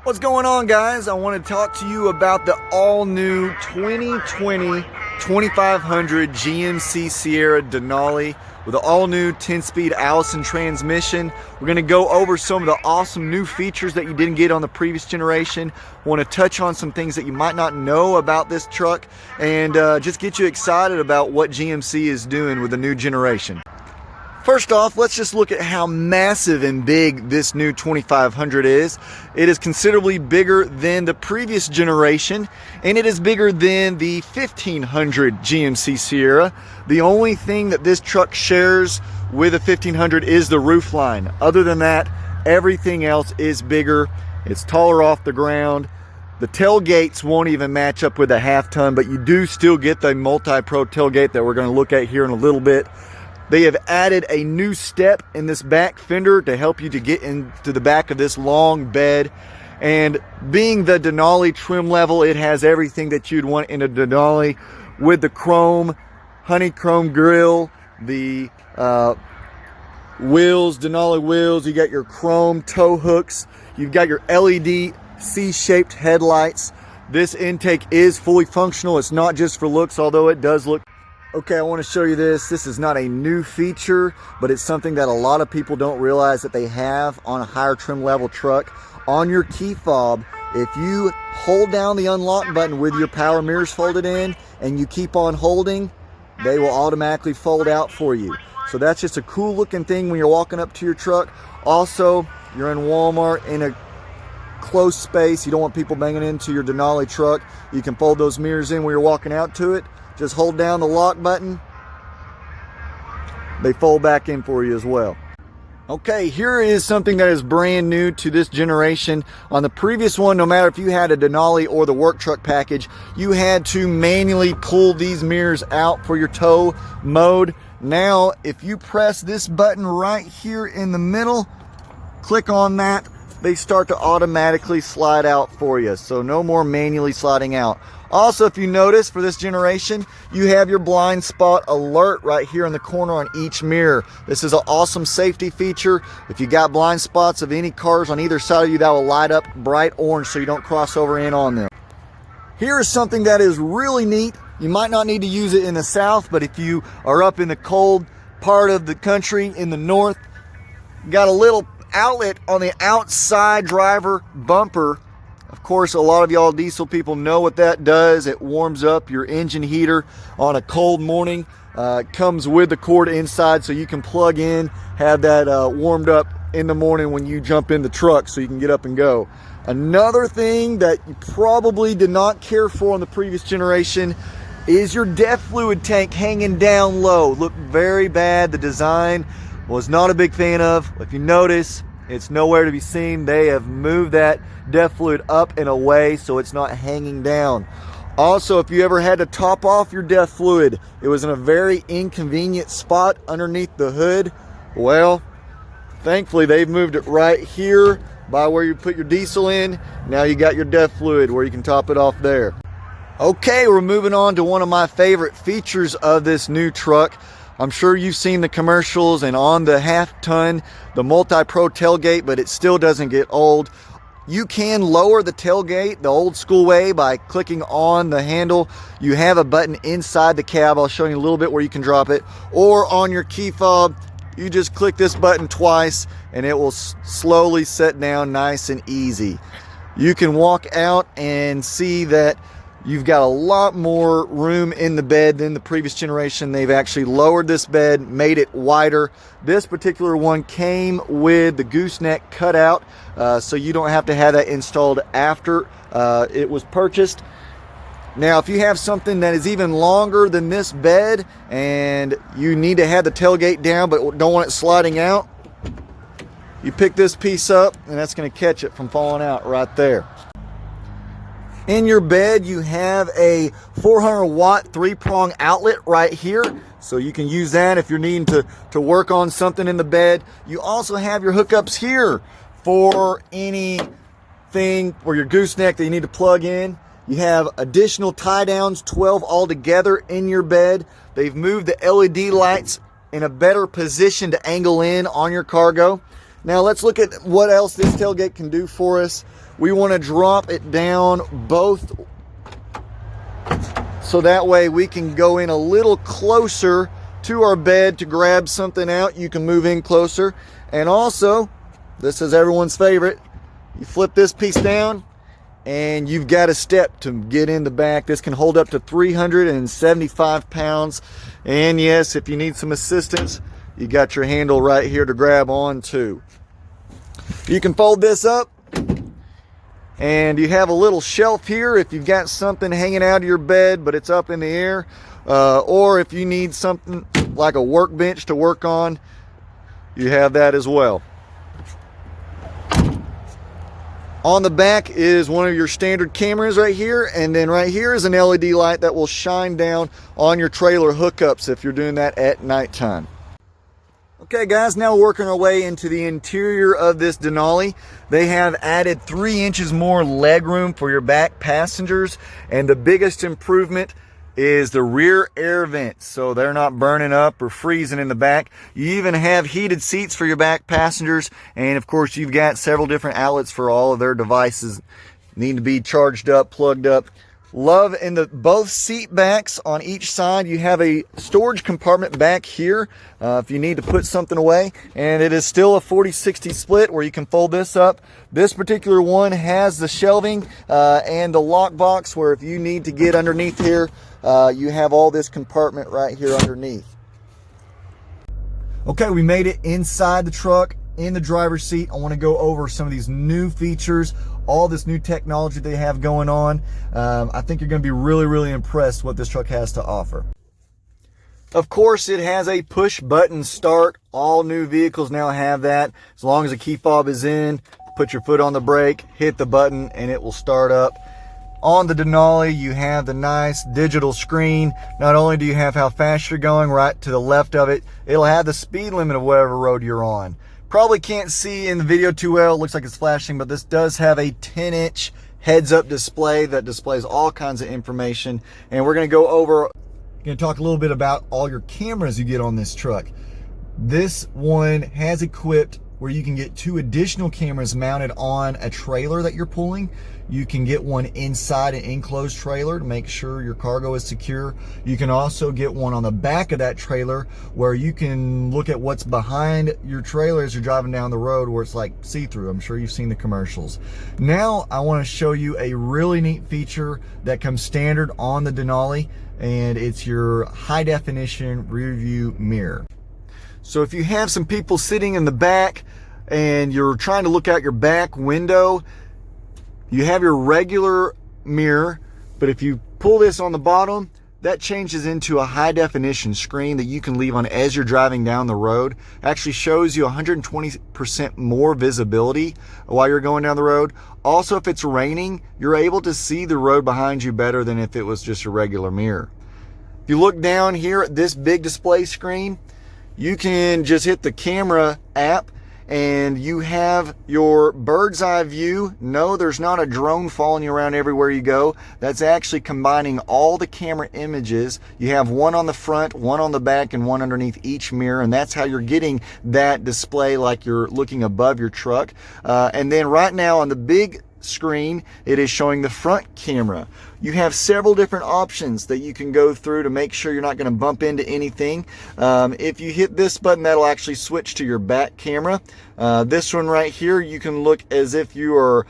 What's going on, guys? I want to talk to you about the all-new 2020 2500 GMC Sierra Denali with the all-new 10-speed Allison transmission. We're going to go over some of the awesome new features that you didn't get on the previous generation. I want to touch on some things that you might not know about this truck and just get you excited about what GMC is doing with the new generation. First off, let's just look at how massive and big this new 2500 is. It is considerably bigger than the previous generation, and it is bigger than the 1500 GMC Sierra. The only thing that this truck shares with a 1500 is the roof line. Other than that, everything else is bigger. It's taller off the ground. The tailgates won't even match up with a half ton, but you do still get the multi-pro tailgate that we're going to look at here in a little bit. They have added a new step in this back fender to help you to get into the back of this long bed. And being the Denali trim level, it has everything that you'd want in a Denali with the chrome, honeycomb grille, the wheels, Denali wheels. You got your chrome tow hooks. You've got your LED C-shaped headlights. This intake is fully functional. It's not just for looks, although it does look. Okay, I want to show you this. This is not a new feature, but it's something that a lot of people don't realize that they have on a higher trim level truck. On your key fob, if you hold down the unlock button with your power mirrors folded in and you keep on holding, they will automatically fold out for you. So that's just a cool looking thing when you're walking up to your truck. Also, you're in Walmart in a close space. You don't want people banging into your Denali truck. You can fold those mirrors in when you're walking out to it. Just hold down the lock button. They fold back in for you as well. Okay, here is something that is brand new to this generation. On the previous one, no matter if you had a Denali or the work truck package, you had to manually pull these mirrors out for your tow mode. Now, if you press this button right here in the middle, click on that, they start to automatically slide out for you. So no more manually sliding out. Also, if you notice, for this generation, you have your blind spot alert right here in the corner on each mirror. This is an awesome safety feature. If you got blind spots of any cars on either side of you, that will light up bright orange so you don't cross over in on them. Here is something that is really neat. You might not need to use it in the south, but if you are up in the cold part of the country in the north, got a little outlet on the outside driver bumper. Of course, a lot of y'all diesel people know what that does. It warms up your engine heater on a cold morning. It comes with the cord inside so you can plug in, have that warmed up in the morning when you jump in the truck so you can get up and go. Another thing that you probably did not care for on the previous generation is your DEF fluid tank hanging down low. Looked very bad. The design was not a big fan of. If you notice, it's nowhere to be seen. They have moved that DEF fluid up and away so it's not hanging down. Also, if you ever had to top off your DEF fluid, it was in a very inconvenient spot underneath the hood. Well, thankfully they've moved it right here by where you put your diesel in. Now you got your DEF fluid where you can top it off there. Okay, we're moving on to one of my favorite features of this new truck. I'm sure you've seen the commercials and on the half ton, the multi-pro tailgate, but it still doesn't get old. You can lower the tailgate the old school way by clicking on the handle. You have a button inside the cab. I'll show you a little bit where you can drop it. Or on your key fob, you just click this button twice and it will slowly set down nice and easy. You can walk out and see that you've got a lot more room in the bed than the previous generation. They've actually lowered this bed, made it wider. This particular one came with the gooseneck cutout, so you don't have to have that installed after it was purchased. Now, if you have something that is even longer than this bed and you need to have the tailgate down but don't want it sliding out, you pick this piece up and that's going to catch it from falling out right there. In your bed, you have a 400 watt 3-prong outlet right here. So you can use that if you're needing to work on something in the bed. You also have your hookups here for anything or your gooseneck that you need to plug in. You have additional tie downs, 12 altogether in your bed. They've moved the LED lights in a better position to angle in on your cargo. Now let's look at what else this tailgate can do for us. we want to drop it down both so that way we can go in a little closer to our bed to grab something out. You can move in closer. And also, this is everyone's favorite, you flip this piece down and you've got a step to get in the back. This can hold up to 375 pounds. And yes, if you need some assistance, you got your handle right here to grab on to. You can fold this up and you have a little shelf here if you've got something hanging out of your bed but it's up in the air, or if you need something like a workbench to work on, you have that as well. On the back is one of your standard cameras right here, and then right here is an LED light that will shine down on your trailer hookups if you're doing that at nighttime. Okay guys, now working our way into the interior of this Denali. They have added 3 inches more leg room for your back passengers, and the biggest improvement is the rear air vents, so they're not burning up or freezing in the back. You even have heated seats for your back passengers, and of course you've got several different outlets for all of their devices need to be charged up, plugged up. Love in the both seat backs on each side. You have a storage compartment back here if you need to put something away, and it is still a 40-60 split where you can fold this up. This particular one has the shelving and the lock box where if you need to get underneath here, you have all this compartment right here underneath. Okay, we made it inside the truck, in the driver's seat. I want to go over some of these new features, all this new technology they have going on. I think you're going to be really impressed what this truck has to offer. Of course, it has a push button start. All new vehicles now have that. As long as the key fob is in, put your foot on the brake, hit the button, and it will start up. On the Denali, you have the nice digital screen. Not only do you have how fast you're going, right to the left of it, it'll have the speed limit of whatever road you're on. Probably can't see in the video too well, it looks like it's flashing, but this does have a 10-inch heads-up display that displays all kinds of information. And we're going to talk a little bit about all your cameras you get on this truck. This one has equipped where you can get 2 additional cameras mounted on a trailer that you're pulling. You can get one inside an enclosed trailer to make sure your cargo is secure. You can also get one on the back of that trailer where you can look at what's behind your trailer as you're driving down the road, where it's like see-through. I'm sure you've seen the commercials. Now I want to show you a really neat feature that comes standard on the Denali, and it's your high definition rear view mirror. So if you have some people sitting in the back and you're trying to look out your back window, you have your regular mirror, but if you pull this on the bottom, that changes into a high definition screen that you can leave on as you're driving down the road. Actually shows you 120% more visibility while you're going down the road. Also, if it's raining, you're able to see the road behind you better than if it was just a regular mirror. If you look down here at this big display screen, you can just hit the camera app and you have your bird's eye view. No, there's not a drone following you around everywhere you go. That's actually combining all the camera images. You have one on the front, one on the back, and one underneath each mirror, and that's how you're getting that display like you're looking above your truck. And then right now on the big screen, it is showing the front camera. You have several different options that you can go through to make sure you're not going to bump into anything. If you hit this button, that'll actually switch to your back camera. This one right here, you can look as if you are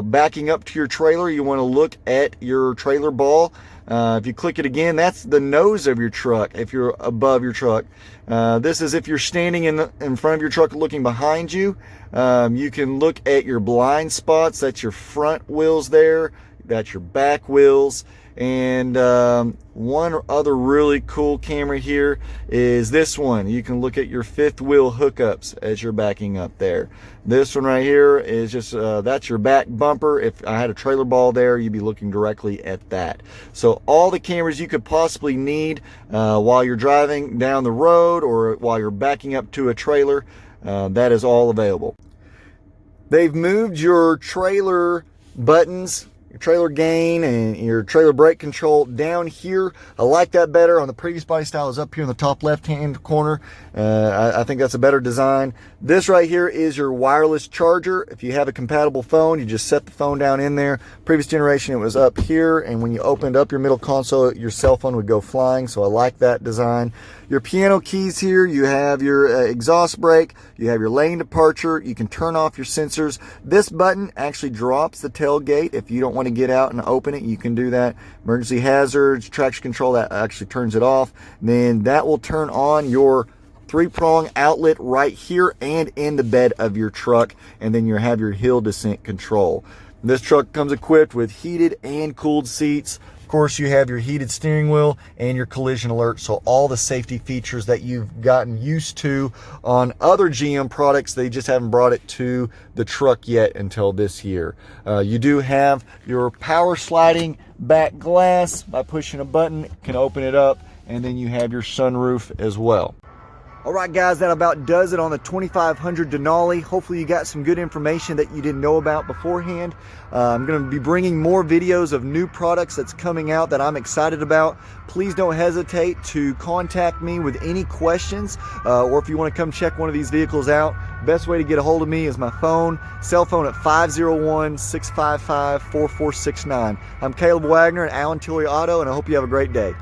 backing up to your trailer. You want to look at your trailer ball. If you click it again, that's the nose of your truck if you're above your truck. This is if you're standing in front of your truck looking behind you. You can look at your blind spots. That's your front wheels there. That's your back wheels. And one other really cool camera here is this one. You can look at your fifth wheel hookups as you're backing up there. This one right here is just, that's your back bumper. If I had a trailer ball there, you'd be looking directly at that. So all the cameras you could possibly need while you're driving down the road or while you're backing up to a trailer, that is all available. They've moved your trailer buttons, trailer gain and your trailer brake control down here. I like that better. On the previous body style is up here in the top left hand corner. I think that's a better design. This right here is your wireless charger. If you have a compatible phone, you just set the phone down in there. Previous generation it was up here, and when you opened up your middle console, your cell phone would go flying, so I like that design. Your piano keys here, you have your exhaust brake, you have your lane departure, you can turn off your sensors. This button actually drops the tailgate. If you don't want to get out and open it, you can do that. Emergency hazards, traction control, that actually turns it off. Then that will turn on your 3-prong outlet right here and in the bed of your truck, and then you have your hill descent control. This truck comes equipped with heated and cooled seats. Of course, you have your heated steering wheel and your collision alert, so all the safety features that you've gotten used to on other GM products, they just haven't brought it to the truck yet until this year. You do have your power sliding back glass. By pushing a button, it can open it up, and then you have your sunroof as well. All right, guys, that about does it on the 2500 Denali. Hopefully you got some good information that you didn't know about beforehand. I'm going to be bringing more videos of new products that's coming out that I'm excited about. Please don't hesitate to contact me with any questions, or if you want to come check one of these vehicles out. Best way to get a hold of me is my cell phone at 501-655-4469. I'm Caleb Wagner at Allen Tillery Auto, and I hope you have a great day.